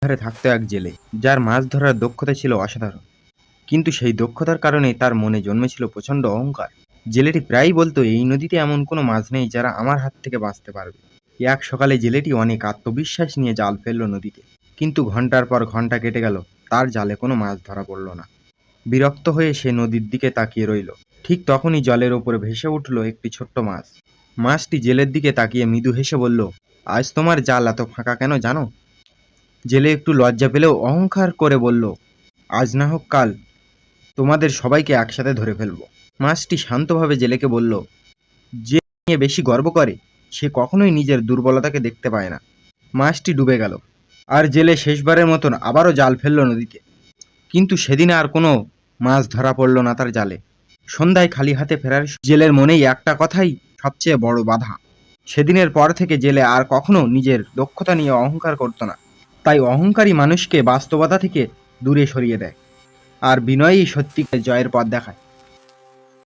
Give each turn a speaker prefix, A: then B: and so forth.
A: ধারে থাকতো এক জেলে, যার মাছ ধরার দক্ষতা ছিল অসাধারণ। কিন্তু সেই দক্ষতার কারণে তার মনে জন্মেছিল প্রচণ্ড অহংকার। জেলেটি প্রায়ই বলতো, এই নদীতে এমন কোনো মাছ নেই যারা আমার হাত থেকে বাঁচতে পারবে। এক সকালে জেলেটি অনেক আত্মবিশ্বাস নিয়ে জাল ফেললো নদীতে। কিন্তু ঘন্টার পর ঘন্টা কেটে গেল, তার জালে কোনো মাছ ধরা পড়ল না। বিরক্ত হয়ে সে নদীর দিকে তাকিয়ে রইল। ঠিক তখনই জলের ওপরে ভেসে উঠল একটি ছোট্ট মাছ। মাছটি জেলের দিকে তাকিয়ে মৃদু হেসে বলল, আজ তোমার জাল এত ফাঁকা কেন জানো? জেলে একটু লজ্জা পেলেও অহংকার করে বলল, আজ না হোক কাল তোমাদের সবাইকে একসাথে ধরে ফেলবো। মাছটি শান্তভাবে জেলেকে বলল, যে নিয়ে বেশি গর্ব করে সে কখনোই নিজের দুর্বলতাকে দেখতে পায় না। মাছটি ডুবে গেল, আর জেলে শেষবারের মতন আবারও জাল ফেলল নদীতে। কিন্তু সেদিন আর কোনো মাছ ধরা পড়ল না তার জালে। সন্ধ্যায় খালি হাতে ফেরার জেলের মনেই একটা কথাই সবচেয়ে বড় বাধা। সেদিনের পর থেকে জেলে আর কখনো নিজের দক্ষতা নিয়ে অহংকার করতো না। তাই অহংকারী মানুষকে বাস্তবতা থেকে দূরে সরিয়ে দেয়, আর বিনয়ই সত্যিকার জয়ের পথ দেখায়।